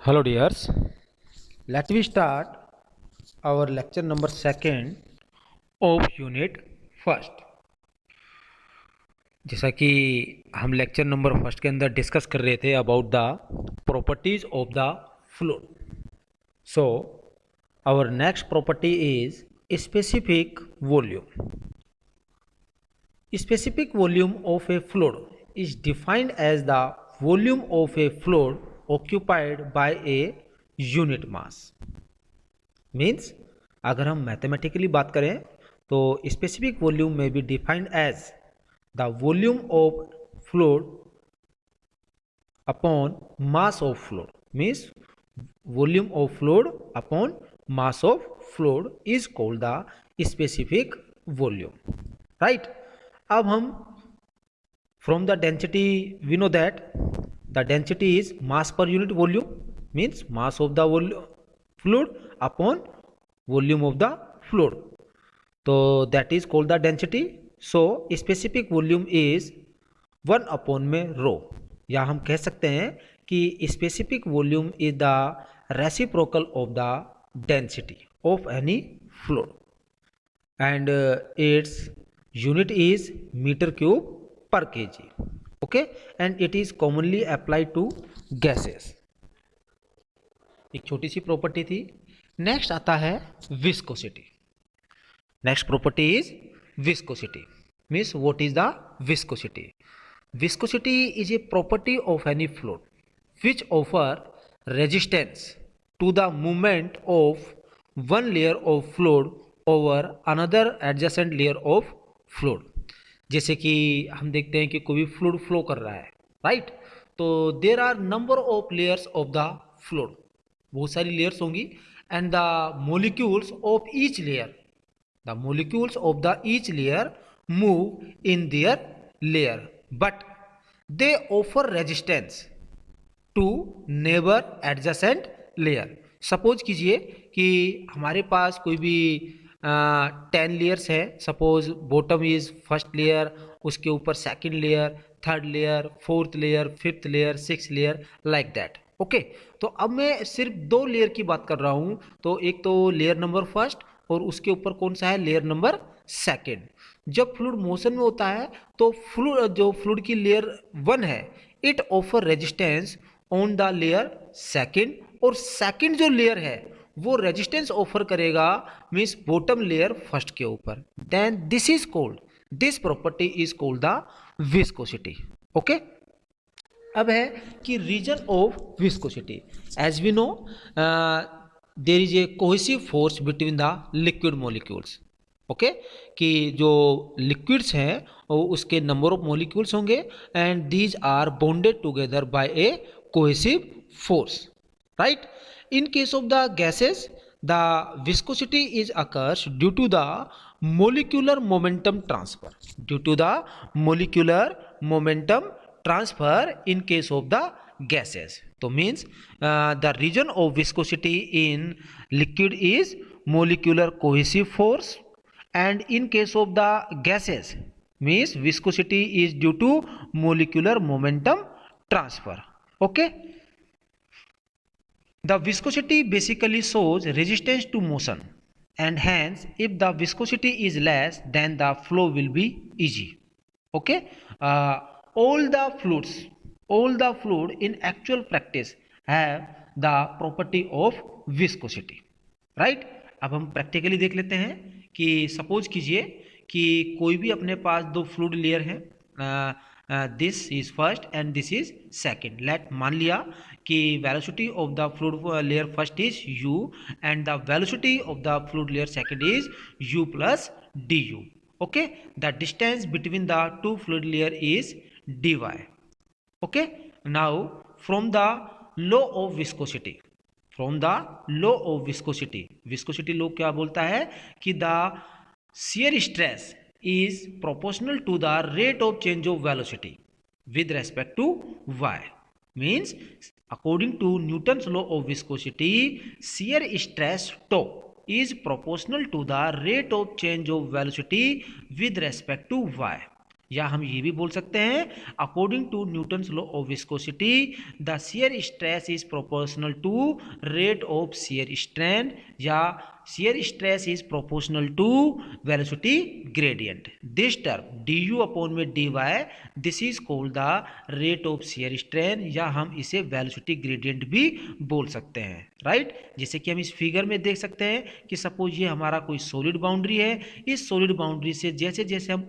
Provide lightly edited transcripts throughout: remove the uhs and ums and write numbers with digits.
Hello dears, let we start our lecture number second of unit first। जैसा कि हम lecture number first के अंदर डिस्कस कर रहे थे about the properties of the fluid. So our next property is specific volume. Specific volume of a fluid is defined as the volume of a fluid occupied by a unit mass। Means अगर हम mathematically बात करें तो specific volume may be defined as the volume of fluid upon mass of fluid. Means volume of fluid upon mass of fluid is called the specific volume, right. अब हम from the density we know that the density is mass per unit volume, means mass of the fluid upon volume of the fluid, तो that is called the density. So specific volume is 1 upon में रो, या हम कह सकते हैं कि specific volume is the reciprocal of the density of any fluid and it's unit is meter cube per kg, okay, and it is commonly applied to gases। एक छोटी सी property थी। नेक्स्ट आता है viscosity. Next property is viscosity. Means what is the viscosity? Viscosity is a property of any fluid which offer resistance to the movement of one layer of fluid over another adjacent layer of fluid. जैसे कि हम देखते हैं कि कोई भी fluid flow कर रहा है, राइट, तो there are number of layers of the fluid, बहुत सारी लेयर्स होंगी, and the molecules of each layer, the molecules of the each layer move in their layer but they offer resistance to neighbour adjacent layer. Suppose कीजिए कि हमारे पास कोई भी 10 layers है, suppose bottom is first layer, उसके ऊपर second layer, third layer, fourth layer, fifth layer, six layer, like that, okay. तो अब मैं सिर्फ 2 लेयर की बात कर रहा हूँ, तो एक तो लेयर नंबर फर्स्ट और उसके ऊपर कौन सा है, लेयर नंबर सेकंड। जब फ्लूइड मोशन में होता है तो फ्लूइड की लेयर 1 है, it offer resistance on the layer second, और सेकंड जो लेयर है वो रेजिस्टेंस ऑफर करेगा मीन्स बॉटम लेयर फर्स्ट के ऊपर। Then this is called, this property is called the viscosity, okay. अब है कि reason of viscosity. As we know there is a cohesive force between the liquid molecules, okay, कि जो liquids हैं उसके number of molecules होंगे and these are bonded together by a cohesive force, right? In case of the gases, the viscosity is occurs due to the molecular momentum transfer, due to the molecular momentum transfer in case of the gases। तो means the region of viscosity in liquid is molecular cohesive force, and in case of the gases means viscosity is due to molecular momentum transfer, okay। The viscosity basically shows resistance to motion, and hence if the viscosity is less then the flow will be easy, okay। All the fluid in actual practice have the property of viscosity, right। अब हम practically देख लेते हैं कि suppose कीजिए कि कोई भी अपने पास 2 फ्लूइड लेयर है, this is first and this is second. Let मान लिया कि velocity of the fluid layer first is u and the velocity of the fluid layer second is u plus du, okay। The distance between the 2 fluid layer is dy, okay। Now from the law of viscosity, from the law of viscosity, viscosity law क्या बोलता है कि the shear stress is proportional to the rate of change of velocity with respect to y। means according to Newton's law of viscosity, shear stress tau is proportional to the rate of change of velocity with respect to y। या हम ये भी बोल सकते हैं according to Newton's law of viscosity the shear stress is proportional to rate of shear strain, या shear stress is proportional to velocity gradient. This term D you upon में D Y, this is called the rate of shear strain, या हम इसे velocity gradient भी बोल सकते हैं, right. जैसे कि हम इस फिगर में देख सकते हैं कि सपोज ये हमारा कोई सॉलिड बाउंड्री है, इस सॉलिड बाउंड्री से जैसे जैसे हम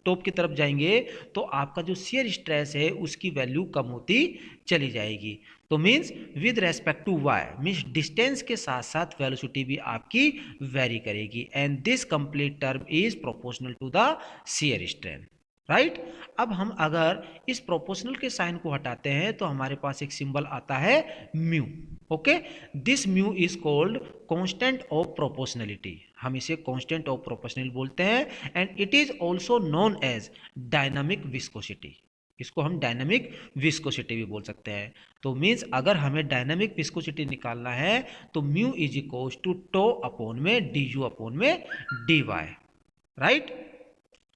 टॉप की तरफ जाएंगे तो आपका जो शियर स्ट्रेस है उसकी वैल्यू कम होती चली जाएगी। तो means with respect to y, means distance के साथ साथ वेलोसिटी भी आपकी वेरी करेगी, and this complete term is proportional to the shear strain, right. अब हम अगर इस प्रोपोर्शनल के साइन को हटाते हैं तो हमारे पास एक सिंबल आता है mu. Okay, this mu is called constant of proportionality, हम इसे कांस्टेंट ऑफ प्रोपोर्शनल बोलते हैं, and it is also known as dynamic viscosity, इसको हम डायनामिक विस्कोसिटी भी बोल सकते हैं। तो मीन्स अगर हमें डायनामिक विस्कोसिटी निकालना है तो mu is equal to tau upon में डी यू अपॉन में डी वाई, राइट।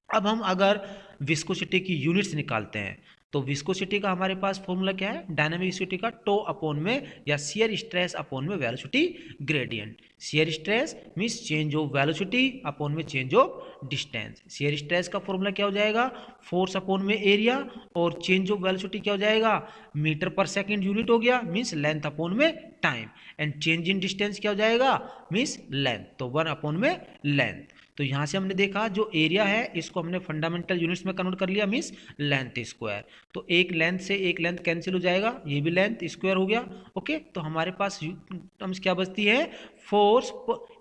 अब हम अगर विस्कोसिटी की यूनिट्स निकालते हैं तो विस्कोसिटी का हमारे पास फॉर्मूला क्या है, डायनामिक विस्कोसिटी का टो अपॉन में या शियर स्ट्रेस अपॉन में velocity gradient. Shear stress means change of velocity upon में change of distance. Shear stress का फॉर्मूला क्या हो जाएगा, फोर्स अपॉन में एरिया, और चेंज ऑफ वेलोसिटी क्या हो जाएगा, मीटर पर सेकेंड यूनिट हो गया, मीन्स लेंथ अपॉन में time, and change in distance क्या हो जाएगा, मीन्स लेंथ, तो 1 अपॉन में लेंथ। तो यहाँ से हमने देखा जो एरिया है इसको हमने फंडामेंटल यूनिट्स में कन्वर्ट कर लिया, मीन्स लेंथ स्क्वायर। तो एक लेंथ से एक लेंथ कैंसिल हो जाएगा, ये भी लेंथ स्क्वायर हो गया। ओके, तो हमारे पास टर्म्स क्या बचती है, फोर्स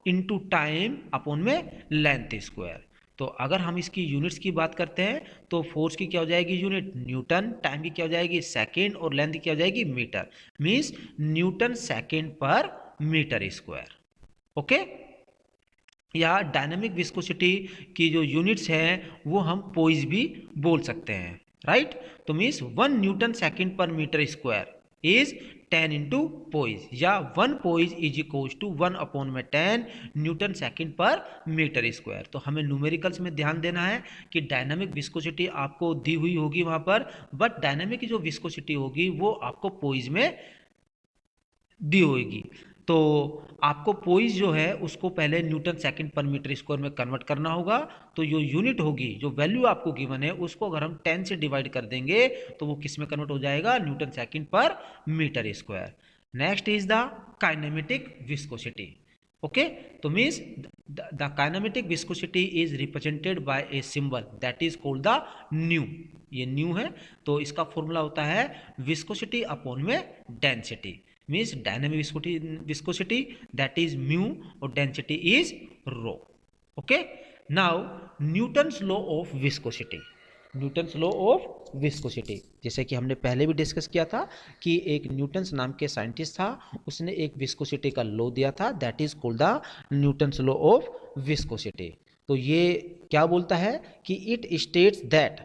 इनटू टाइम अपॉन में लेंथ स्क्वायर। तो अगर हम इसकी यूनिट्स की बात करते हैं तो फोर्स की क्या हो जाएगी यूनिट न्यूटन, टाइम की क्या हो जाएगी सेकेंड, और लेंथ की क्या हो जाएगी metre, means Newton second per metre square. Okay, या डायनामिक विस्कोसिटी की जो यूनिट्स हैं वो हम पोइज भी बोल सकते हैं, राइट। तो means 1 newton second per metre square is 10 into poise, या 1 poise is equals to 1 upon में 10 newton second per metre square. तो हमें न्यूमेरिकल्स में ध्यान देना है कि डायनामिक विस्कोसिटी आपको दी हुई होगी वहाँ पर, बट डायनामिक की जो विस्कोसिटी होगी वो आपको पोइज में दी होगी। तो आपको पोइज जो है उसको पहले Newton second per metre square में कन्वर्ट करना होगा। तो जो यूनिट होगी, जो वैल्यू आपको गिवन है उसको अगर हम 10 से डिवाइड कर देंगे तो वो किस में कन्वर्ट हो जाएगा, newton second per metre square. Next is the kinematic viscosity. Okay, तो means the kinematic viscosity is represented by a symbol that is called the nu, ये न्यू है। तो इसका फॉर्मूला होता है विस्कोसिटी अपॉन में density, means dynamic viscosity that is mu और density is rho. Okay, now Newton's law of viscosity, Newton's law of viscosity जैसे कि हमने पहले भी डिस्कस किया था कि एक न्यूटन्स नाम के साइंटिस्ट था, उसने एक विस्कोसिटी का लॉ दिया था that is called the Newton's law of viscosity. तो ये क्या बोलता है कि इट स्टेट्स दैट,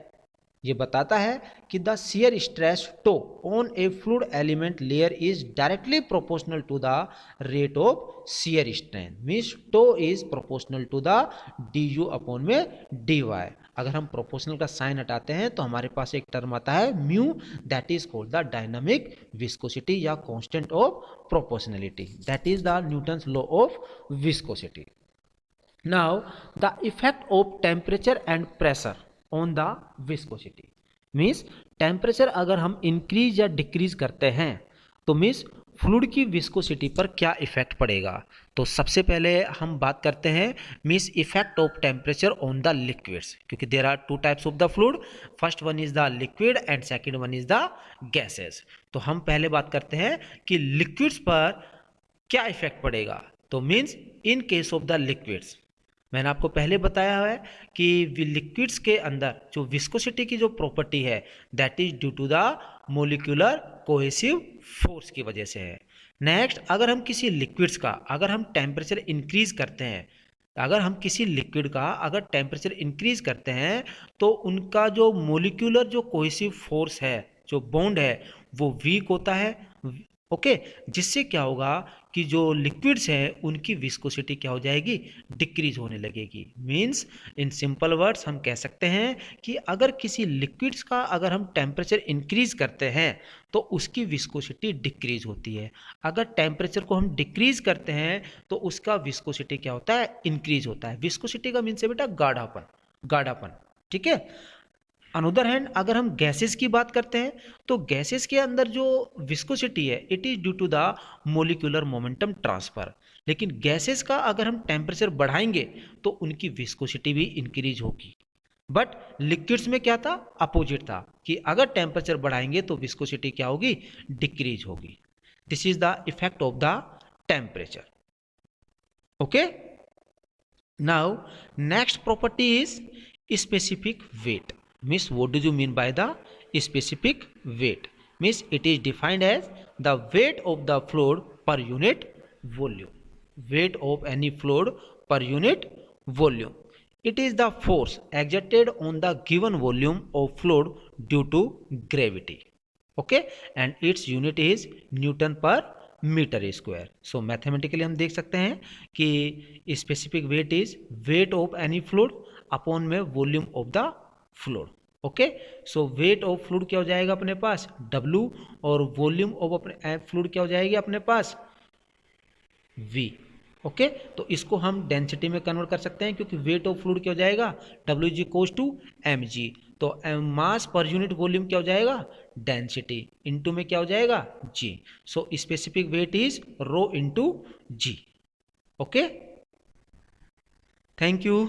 ये बताता है कि the shear stress tau on a fluid element layer is directly proportional to the rate of shear strain, means tau is proportional to the d you upon में डी वाई। अगर हम proportional का sign हटाते हैं तो हमारे पास एक टर्म आता है mu that is called the dynamic viscosity या constant of proportionality, that is the Newton's law of viscosity. Now the effect of temperature and pressure on the viscosity, means temperature अगर हम इंक्रीज या डिक्रीज करते हैं तो means fluid की viscosity पर क्या इफेक्ट पड़ेगा। तो सबसे पहले हम बात करते हैं means effect of temperature on the liquids, क्योंकि there are 2 types of the fluid, first one is the liquid and second one is the gases. तो हम पहले बात करते हैं कि लिक्विड्स पर क्या इफेक्ट पड़ेगा। तो means in case of the liquids, मैंने आपको पहले बताया है कि लिक्विड्स के अंदर जो विस्कोसिटी की जो प्रॉपर्टी है that is due to the molecular cohesive force की वजह से है। नेक्स्ट, अगर हम किसी लिक्विड्स का अगर हम टेम्परेचर इंक्रीज करते हैं, अगर हम किसी लिक्विड का अगर टेम्परेचर इंक्रीज करते हैं तो उनका जो मोलिकुलर जो कोहेसिव फोर्स है, जो बॉन्ड है वो वीक होता है, ओके, जिससे क्या होगा कि जो लिक्विड्स है उनकी विस्कोसिटी क्या हो जाएगी, डिक्रीज होने लगेगी। मींस इन सिंपल वर्ड्स हम कह सकते हैं कि अगर किसी लिक्विड्स का अगर हम टेम्परेचर इंक्रीज करते हैं तो उसकी विस्कोसिटी डिक्रीज होती है, अगर टेम्परेचर को हम डिक्रीज करते हैं तो उसका विस्कोसिटी क्या होता है, इंक्रीज होता है। विस्कोसिटी का मीन्स है बेटा गाढ़ापन, गाढ़ापन, ठीक है। अनदर हैंड अगर हम गैसेस की बात करते हैं तो गैसेस के अंदर जो विस्कोसिटी है it is due to the molecular momentum transfer, लेकिन गैसेस का अगर हम टेम्परेचर बढ़ाएंगे तो उनकी विस्कोसिटी भी इंक्रीज होगी। बट लिक्विड्स में क्या था, अपोजिट था कि अगर टेम्परेचर बढ़ाएंगे तो विस्कोसिटी क्या होगी, डिक्रीज होगी। This is the effect of the temperature. Okay, now next property is specific weight. Means what do you mean by the specific weight? Means it is defined as the weight of the fluid per unit volume. Weight of any fluid per unit volume. It is the force exerted on the given volume of fluid due to gravity. Okay, and its unit is Newton per metre square. So mathematically हम देख सकते हैं कि specific weight is weight of any fluid upon में volume of the fluid. Okay, so weight of fluid क्या हो जाएगा अपने पास W, और वॉल्यूम ऑफ अपने फ्लूइड क्या हो जाएगी अपने पास V। ओके, तो इसको हम डेंसिटी में कन्वर्ट कर सकते हैं क्योंकि वेट ऑफ फ्लूइड क्या हो जाएगा W is equal to mg, तो मास पर यूनिट वॉल्यूम क्या हो जाएगा डेंसिटी इनटू में क्या हो जाएगा g। So specific weight is rho into g। Okay, thank you.